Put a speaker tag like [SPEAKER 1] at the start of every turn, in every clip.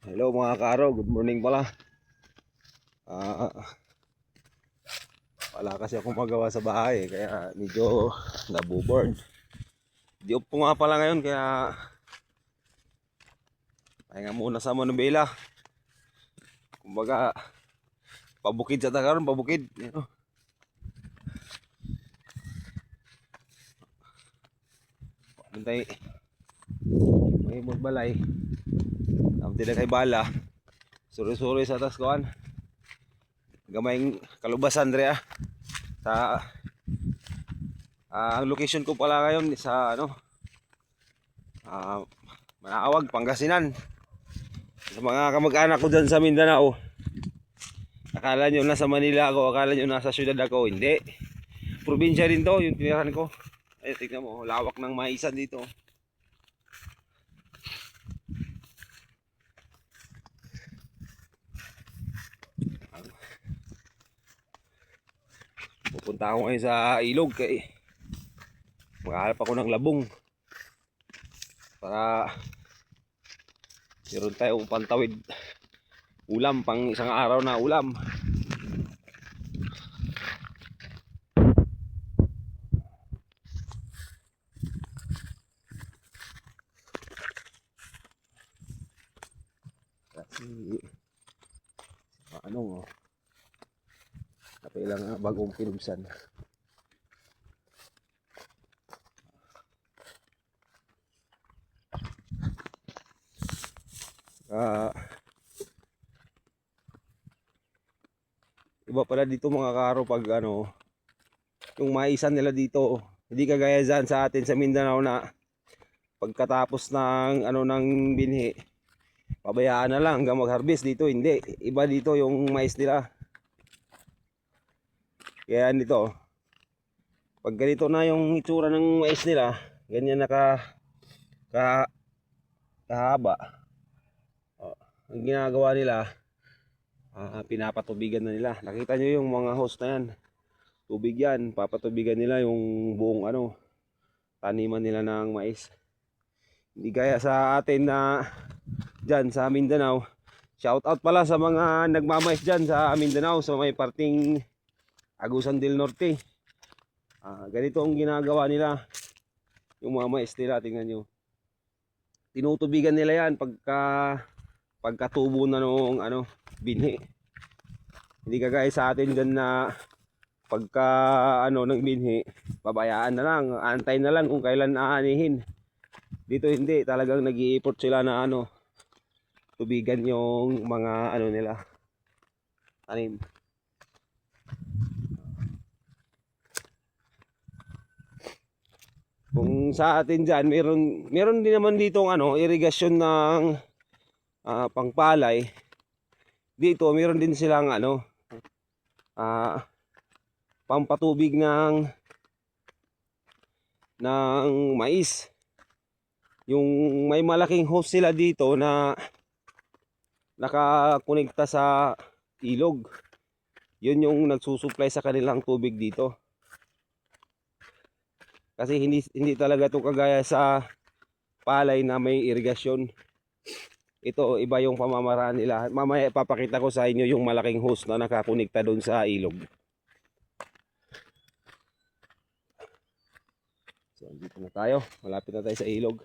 [SPEAKER 1] Hello mga karo, good morning pala. Ah, wala kasi akong magawa sa bahay kaya medyo naboboard. Di off po nga pala ngayon kaya pahinga muna sa Manubela. Kumbaga pabukid sa Takaron, pabukid. Bantay may magbalay. Ang tidak kay bala. Suri-suri sa taskuan. Gamayng kalubasan dre sa ang location ko pala ngayon sa Manaawag, Pangasinan. Sa mga kamag-anak ko dyan sa Mindanao, akala nyo nasa Manila ako, akala nyo nasa syudad ako. Hindi, probinsya rin to yung tiniran ko. Ay, tignan mo, lawak ng maisan dito. Pupunta ako ngayon sa ilog kay maghahanap ako ng labong para meron tayong pantawid ulam, pang isang araw na ulam. Kasi kailangan bagong pinubsan. Iba pala dito mga karo pag yung maisan nila dito, hindi kagaya dyan sa atin sa Mindanao na pagkatapos ng binhi pabayaan na lang hanggang mag-harvest. Dito hindi, iba dito yung mais nila. Kaya dito pag ganito na yung itsura ng mais nila, ganyan na kahaba, ang ginagawa nila, pinapatubigan na nila. Nakita nyo yung mga hose na yan, tubig yan, papatubigan nila yung buong taniman nila ng mais. Hindi gaya sa atin na dyan sa Mindanao. Shout out pala sa mga nagmamais dyan sa Mindanao, sa may parting Agusan del Norte. Ganito ang ginagawa nila yung mga mais nila. Tingnan nyo, tinutubigan nila yan pagkatubo na nung binhi. Hindi kagaya sa atin dyan na pagka ng binhi, pabayaan na lang, antay na lang kung kailan aanihin. Dito hindi, talagang nag-i-effort sila na tubigan yung mga nila tanim. Kung sa atin dyan, meron din naman dito irigasyon ng pangpalay. Dito meron din silang pampatubig ng mais. Yung may malaking hose sila dito na nakakonekta sa ilog. Yun yung nagsusupply sa kanilang tubig dito. Kasi hindi talaga to kagaya sa palay na may irigasyon. Ito iba yung pamamaraan nila. Mamaya ipapakita ko sa inyo yung malaking hose na nakakonekta doon sa ilog. So dito na tayo, malapit na tayo sa ilog.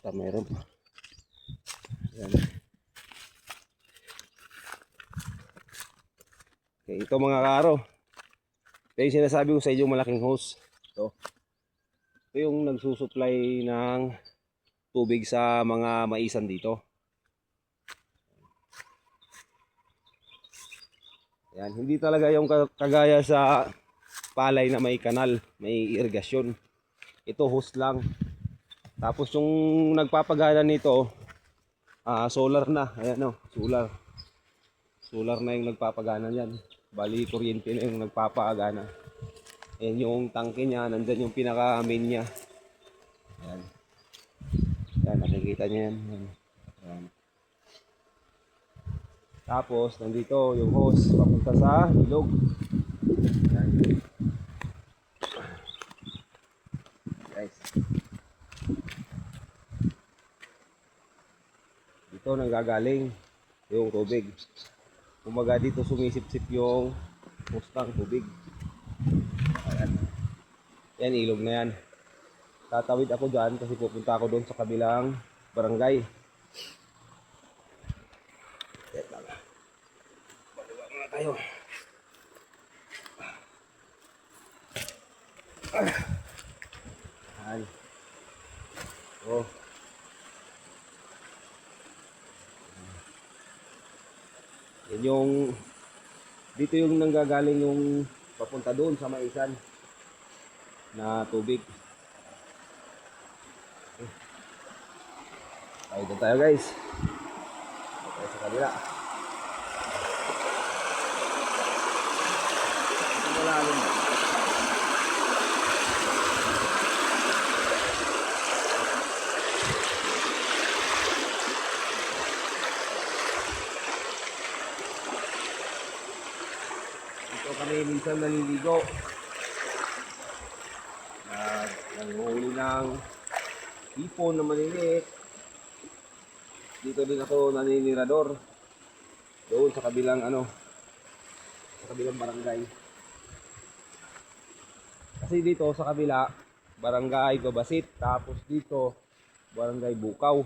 [SPEAKER 1] Meron. Yan. Okay, ito mga karo, ito yung sinasabi ko sa inyo, malaking hose. Ito yung nagsusupply ng tubig sa mga maisan dito. Yan, hindi talaga yung kagaya sa palay na may kanal, may irigasyon. Ito hose lang. Tapos yung nagpapagana nito, solar na. Ayan solar na yung nagpapagana niyan. Bali kuryente na yung nagpapagana. Ayan yung tangke niya, nandyan yung pinaka main niya. Ayan. Ayan, nakikita niyo yan. Ayan. Tapos nandito yung hose papunta sa ilog. Ayan. guys. Dito nanggagaling yung tubig. Kumaga dito sumisip-sip yung pustang tubig. Ayan. Yan, ilog na yan. Tatawid ako dyan kasi pupunta ako doon sa kabilang barangay. Yan lang. Baliwa muna tayo. Ayan. Oh. Yan yung dito yung nanggagaling yung papunta doon sa Maisan na tubig. Tayo doon tayo guys. Tayo sa kabila. Ito malalim na. Dito kami minsan naliligo. Nanguhuli ng hipon na maliliit. Dito din ako naninirador. Doon sa kabilang sa kabilang barangay. Kasi dito sa kabila, barangay Babasit, tapos dito barangay Bukaw.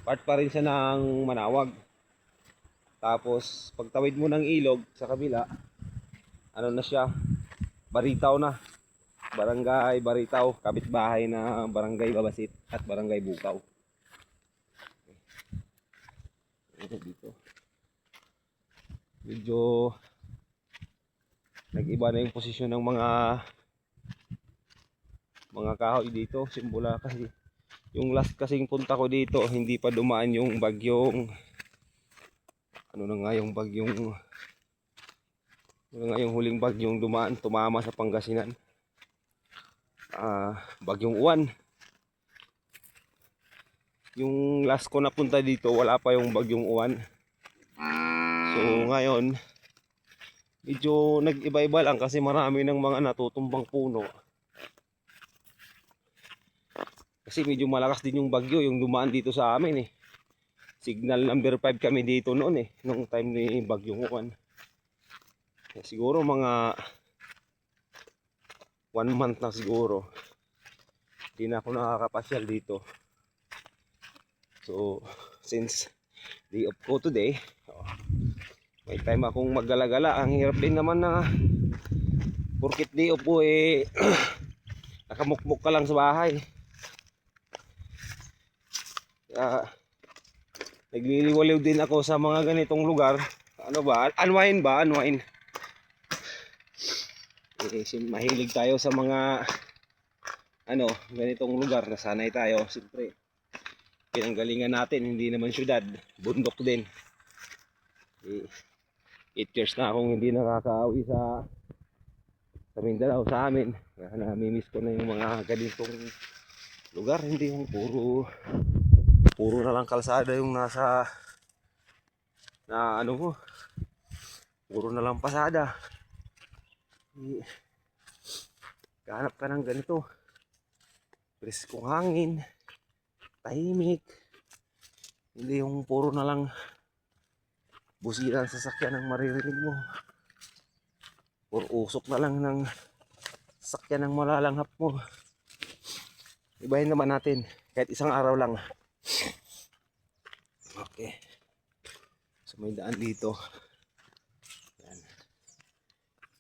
[SPEAKER 1] Part pa rin siya ng Manawag. Tapos pagtawid mo ng ilog sa kabila, na siya, Baritaw na. Barangay Baritaw, kapitbahay na barangay Babasit at barangay Bukaw. Dito medyo nag-iba na yung posisyon ng mga kahoy dito, simula kasi yung last kasing punta ko dito hindi pa dumaan yung bagyong yung huling bagyong dumaan, tumama sa Pangasinan, bagyong Uwan. Yung last ko napunta dito wala pa yung bagyong Uwan. So ngayon medyo nag-iba-iba lang kasi marami ng mga natutumbang puno. Kasi medyo malakas din yung bagyo yung dumaan dito sa amin eh. Signal number 5 kami dito noon eh, nung time ni bagyong Uwan. Siguro mga 1 month na siguro. Hindi na ako nakakapasyal dito. So, since day off ko today, may time akong maggalagala. Ang hirap din naman na porkit day off ko eh, nakamukmuk ka lang sa bahay. Kaya, nagliliwaliw din ako sa mga ganitong lugar. Ano ba? Unwind ba? Unwind. Mahilig tayo sa mga ganitong lugar. Nasanay tayo. Siyempre, pinanggalingan natin, hindi naman syudad, bundok din. 8 years na akong hindi nakakauwi sa Mindanao, sa amin. Kaya namimiss ko na yung mga ganitong lugar, hindi yung puro na lang kalsada yung nasa puro na lang pasada. Kahanap ka ng ganito, preskong hangin, tahimik, hindi yung puro na lang busina sa sasakyan ang maririnig mo, puro usok na lang ng sasakyan ang malalanghap mo. Ibahin naman natin kahit isang araw lang. Okay, so may daan dito. Yan.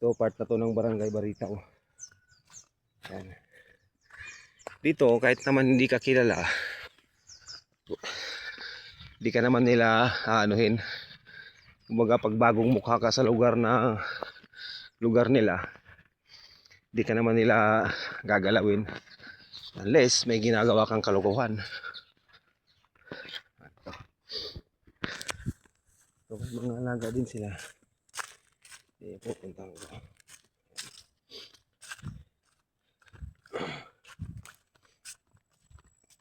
[SPEAKER 1] Ito part na to ng barangay Baritaw. Yan. Dito kahit naman hindi ka kilala, di ka naman nila kumbaga pag bagong mukha ka sa lugar nila, di ka naman nila gagalawin unless may ginagawa kang kalokohan. So, mga alaga din sila. Pupunta ko.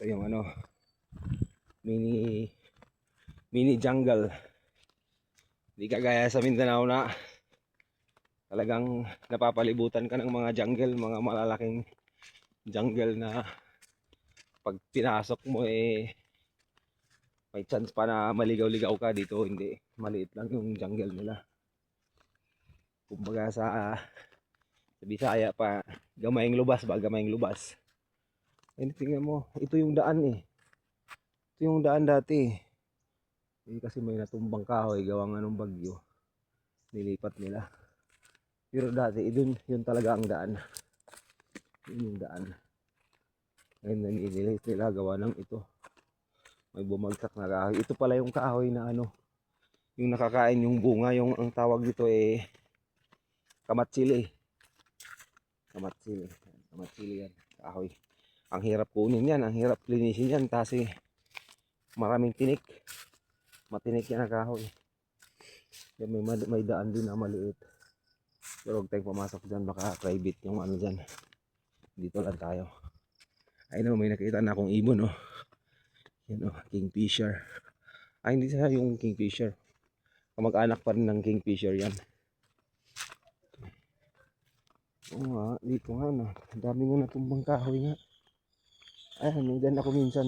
[SPEAKER 1] Ito yung mini jungle. Hindi kagaya sa Mindanao na talagang napapalibutan ka ng mga jungle, mga malalaking jungle na pag pinasok mo eh may chance pa na maligaw-ligaw ka. Dito hindi, maliit lang yung jungle nila. Kumbaga sa Bisaya pa, gamayng lubas ba, gamayng lubas. Ayun, tingnan mo, ito yung daan eh. Ito yung daan dati. Kasi may natumbang kahoy gawang anong bagyo. Nilipat nila. Pero dati, yun talaga ang daan. Yun yung daan. Ngayon nanililit nila gawa ng ito. May bumagsak na kahoy. Ito pala yung kahoy na ano, yung nakakain yung bunga, yung ang tawag dito eh kamatsili. Kamatsili. Kamatsili yan. Kahoy. Ang hirap kunin yan, ang hirap linisin yan kasi maraming tinik. Matinik yan ang kahoy. Yan, may daan din na maliit. Pero huwag tayong pumasok dyan, baka private yung ano dyan. Dito lang tayo. Ayun, may nakita na akong ibon, oh. Yan, oh, kingfisher. Ay, hindi siya yung kingfisher. Kamag-anak pa rin ng kingfisher yan. Oo nga, dito nga na. Ang dami nga natumbang kahoy nga. Ay, dyan ako minsan.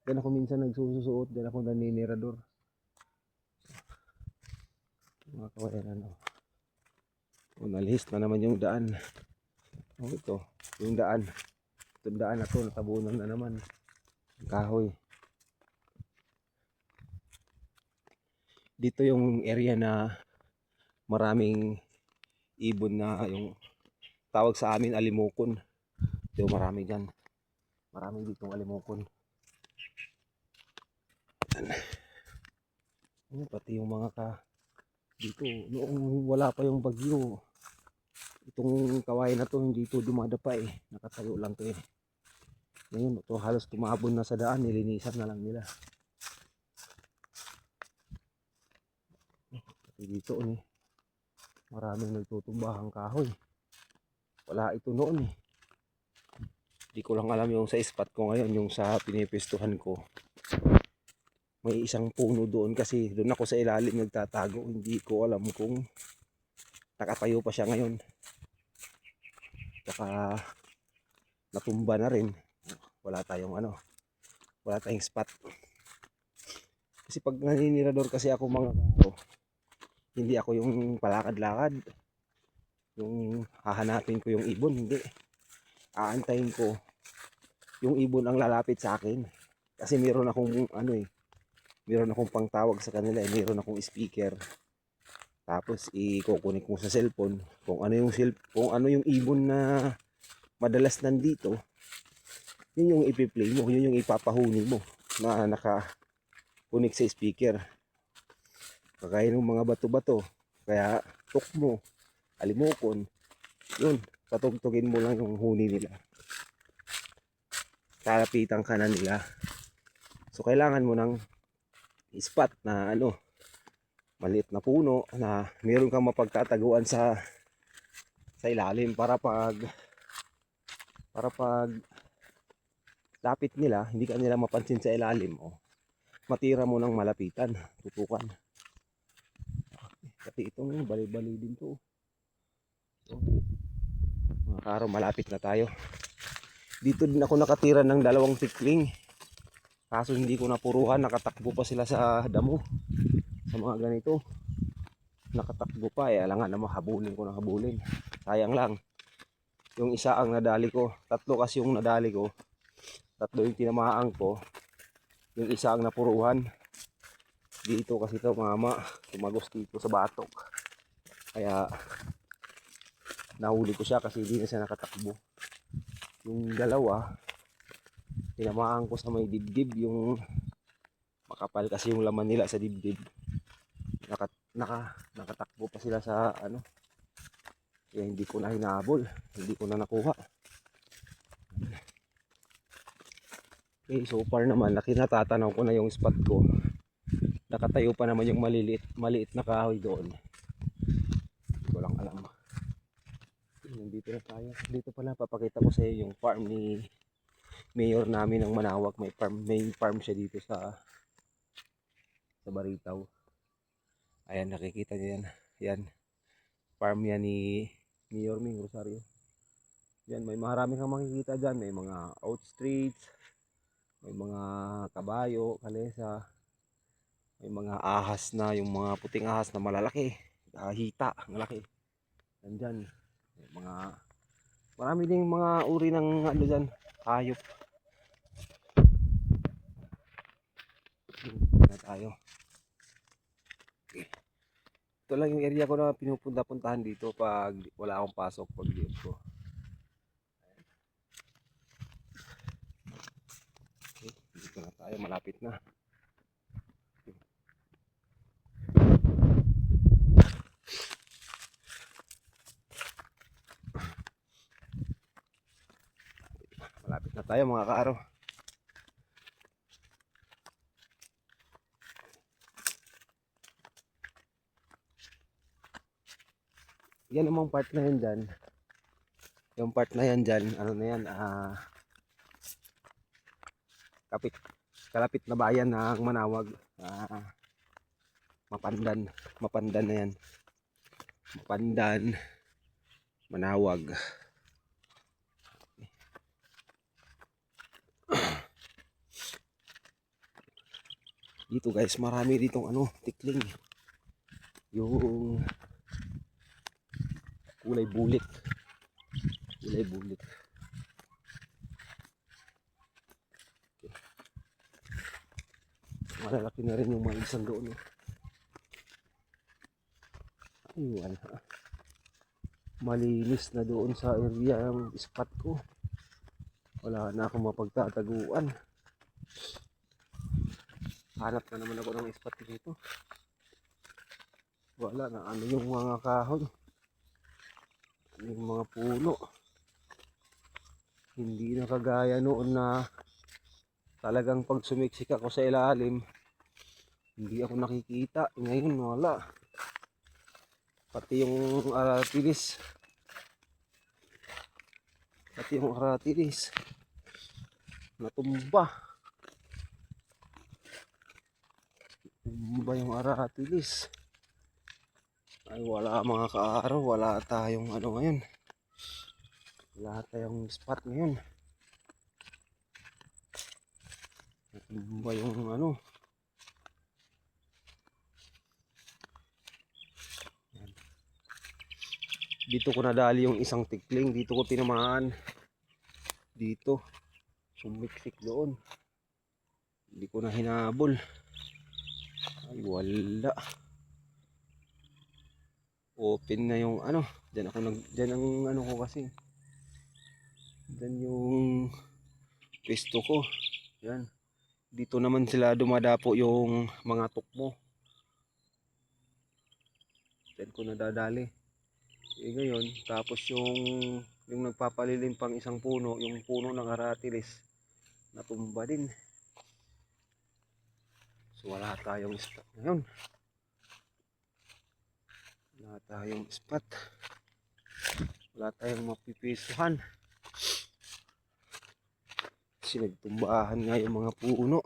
[SPEAKER 1] Dyan ako minsan nagsusuot. Dyan ako naninirador. Mga kawayanan, oh. Oh, nalihis na naman yung daan. Oh, ito. Yung daan. Itong daan na to, natabunan na naman. Kahoy. Dito yung area na maraming ibon na yung tawag sa amin alimukon. Ito marami dyan. Marami ditong alimukon. Pati yung mga dito noong wala pa yung bagyo. Itong kawain na to hindi to dumadapa eh. Nakatayo lang to eh. Ngayon ito halos tumabon na sa daan. Nilinisan na lang nila. Dito eh, maraming nagtutumbahang kahoy. Wala ito noon eh. Hindi ko lang alam yung sa spot ko ngayon, yung sa pinipistuhan ko. May isang puno doon kasi doon ako sa ilalim nagtatago. Hindi ko alam kung nakatayo pa siya ngayon. Baka natumba na rin. Wala tayong ano, wala tayong spot. Kasi pag naninirador kasi ako mga karo, hindi ako yung palakad-lakad. Yung hahanapin ko yung ibon, hindi. Aantayin ko yung ibon ang lalapit sa akin. Kasi meron akong ano eh, meron akong pangtawag sa kanila eh, meron akong speaker. Tapos i-connect mo sa cellphone kung ano yung ibon na madalas nandito. Yun yung ipi-play mo, yun yung ipapahuni mo na naka-connect sa speaker. Kagaya ng mga bato-bato, kaya tukmo, alimokon, yun, patugtugin mo lang yung huni nila. Kalapitan ka na nila. So kailangan mo ng spot na ano, maliit na puno na meron kang mapagtataguan sa ilalim para pag lapit nila, hindi ka nila mapansin sa ilalim, oh. Matira mo ng malapitan, tutukan. Pati itong bali-bali din to. So, mga karo, malapit na tayo. Dito din ako nakatira ng 2 tikling. Kaso hindi ko napuruhan, nakatakbo pa sila sa damo. Sa mga ganito. Nakatakbo pa eh, alangan naman habulin ko na habulin. Sayang lang. Yung isa ang nadali ko. 3 kasi yung nadali ko. 3 yung tinamaan ko. Yung isa ang napuruhan. Dito kasi ito mama, tumagos dito sa batok. Kaya nahuli ko siya kasi hindi na siya nakatakbo. Yung dalawa, tinamaan ko sa may dibdib, yung makapal kasi yung laman nila sa dibdib. Nakatakbo pa sila sa ano. Kaya hindi ko na hinabol, hindi ko na nakuha. Okay, so far naman, natatanaw ko na yung spot ko. Nakatayo pa naman yung maliit na kahoy doon. Hindi ko lang alam. Nandito na tayo. Dito pala papakita ko sa iyo yung farm ni mayor namin ng Manawag. May farm siya dito sa Baritaw. Ayan, nakikita niyo yan. Yan. Farm yan ni Mayor Ming Rosario. Yan, may marami kang makikita dyan. May mga outstreets, may mga kabayo, kalesa, may mga ahas na, yung mga puting ahas na malalaki, hita, malaki. Nandyan, may mga, marami ding mga uri ng ano dyan, hayop. Na tayo. Okay. Ito lang yung area ko na pinupunta-puntahan dito pag wala akong pasok pag diyan ko. Okay, dito na tayo, malapit na. Malapit na tayo mga kaaro. Yan namang part na yan dyan. Yung part na yan dyan, ano na yan, kalapit na bayan ng Manawag. Mapandan. Mapandan na yan. Mapandan, Manawag. Dito guys, marami ditong ano, tikling. Yung kulay bulik. Kulay bulik. Okay. Malalaki na rin yung mga isang doon. Ayun. Malinis na doon sa area ng spot ko. Wala na akong mapagtataguan. Hanap na naman ako ng spot dito. Wala na, ano yung mga kahoy, ano yung mga puno. Hindi na kagaya noon na talagang pag sumiksik ako sa ilalim, hindi ako nakikita. Ngayon wala. Pati yung aratilis. Natumba. Tumba yung aratilis. Ay wala mga kaaraw, wala tayong ano ngayon. Wala tayong spot ngayon. Natumba yung ano. Yan. Dito ko nadali yung isang tikling, dito ko tinamaan. Dito. Sumiksik doon. Hindi ko na hinabol. Ay wala. Open na yung ano. Diyan ang ano ko kasi. Diyan yung pwesto ko. Yan. Dito naman sila dumadapo yung mga tukmo. Diyan ko nadadali. Ngayon, tapos yung nagpapalilim pang isang puno, yung puno ng aratilis, natumba din. So wala tayong spot ngayon. Wala tayong spot. Wala tayong mapipisuhan. Kasi nagtumbahan nga yung mga puno.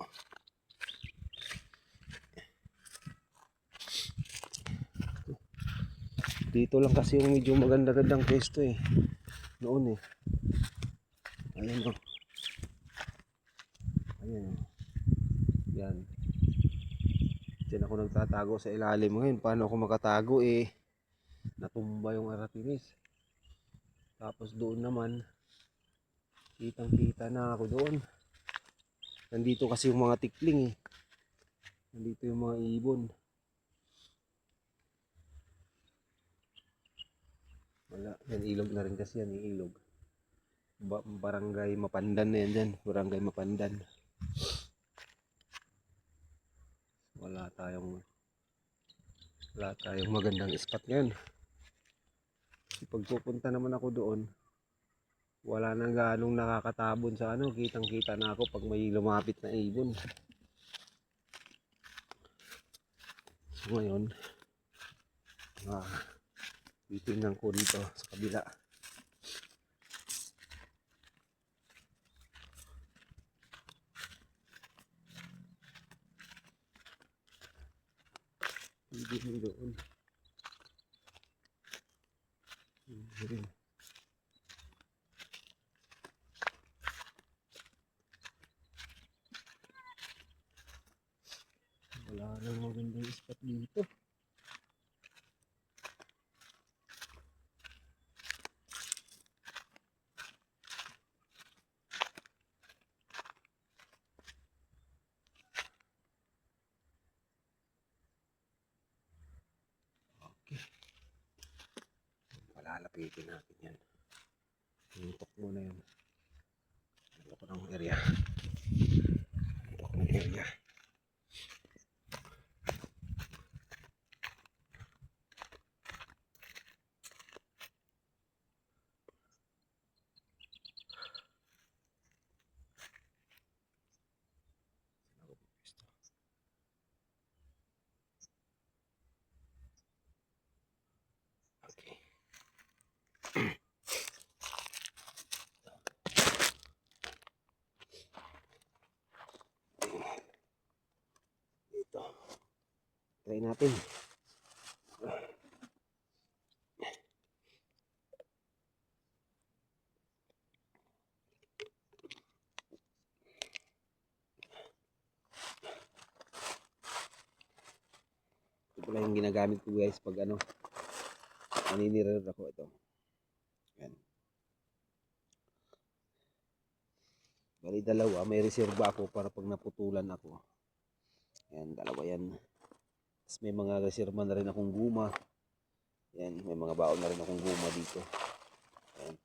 [SPEAKER 1] Dito lang kasi yung medyo maganda-gandang pwesto eh. Noon eh. Ayan o. Ayan o. Yan. Diyan ako nagtatago sa ilalim ngayon. Paano ako makatago eh. Natumba yung aratilis. Tapos doon naman. Kitang-kita na ako doon. Nandito kasi yung mga tikling eh. Nandito yung mga ibon. Wala. Yan ilog na rin kasi yan. Ilog. Barangay Mapandan na yan dyan. Barangay Mapandan. Wala tayong magandang spot ngayon. Pag pupunta naman ako doon, wala nang ganong nakakatabon sa ano. Kitang kita na ako pag may lumapit na ibon. So ngayon, titingnan ko dito sa kabila. Hindi doon.
[SPEAKER 2] Wala nang magandang spot dito.
[SPEAKER 1] Okay. Palalapitin natin yan. Tutok muna yun. Tutok ng area. Tutok ng area. Okay. Dito. Try natin. Ito pala yung ginagamit ko guys pag ano, maniniror ako ito. Yan. Bali dalawa, may reserva ako para pag naputulan ako. Yan, dalawa yan. Tapos may mga reserva na rin akong guma. Yan, may mga baon na rin akong guma dito. Yan.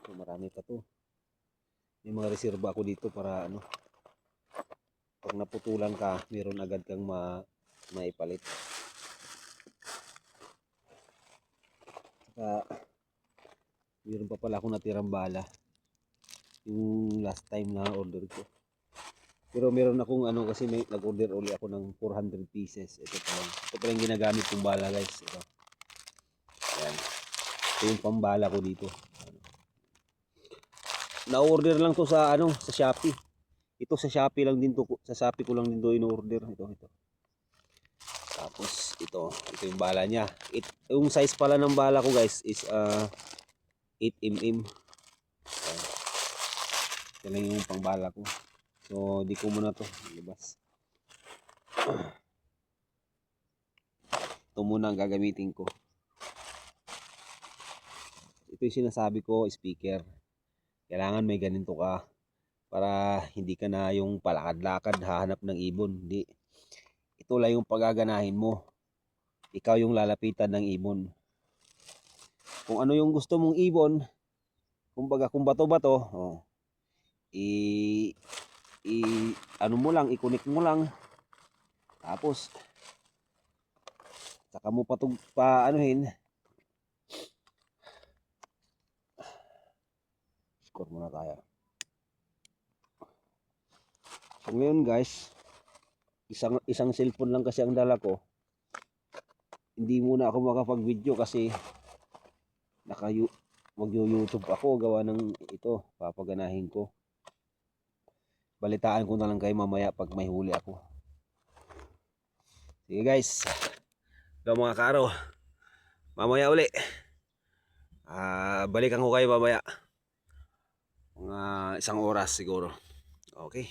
[SPEAKER 1] So, marami pa to. May mga reserva ako dito para ano, pag naputulan ka, meron agad kang maipalit. Saka, meron pa pala akong natirang bala. Yung last time na order ko. Pero meron akong ano kasi may nag-order uli ako ng 400 pieces. Ito pa lang ginagamit kong bala guys. Ito. Ayan. Ito yung pambala ko dito. Na-order lang to sa ano, sa Shopee. Ito sa Shopee lang din to, sa Shopee ko lang din to in-order. Ito. Tapos ito yung bala niya. Yung size pala ng bala ko guys is 8mm. Ito lang yung pangbala ko. So, di ko muna to ilabas. Ito muna ang gagamitin ko. Ito yung sinasabi ko, speaker. Kailangan may ganito ka para hindi ka na yung palakad-lakad hahanap ng ibon. Hindi. Ito lang yung pagaganahin mo. Ikaw yung lalapitan ng ibon. Kung ano yung gusto mong ibon, kumbaga kung bato-bato, ano mo lang, i-connect mo lang. Tapos saka mo anuhin. Score muna tayo. So ngayon guys, isang cellphone lang kasi ang dala ko. Hindi muna ako makapag-video kasi mag-YouTube ako gawa ng ito, papaganahin ko. Balitaan ko na lang kayo mamaya pag may huli ako. Sige guys. Ito mga karo. Mamaya uli. Balikan ko kayo mamaya. Mga 1 oras siguro. Okay.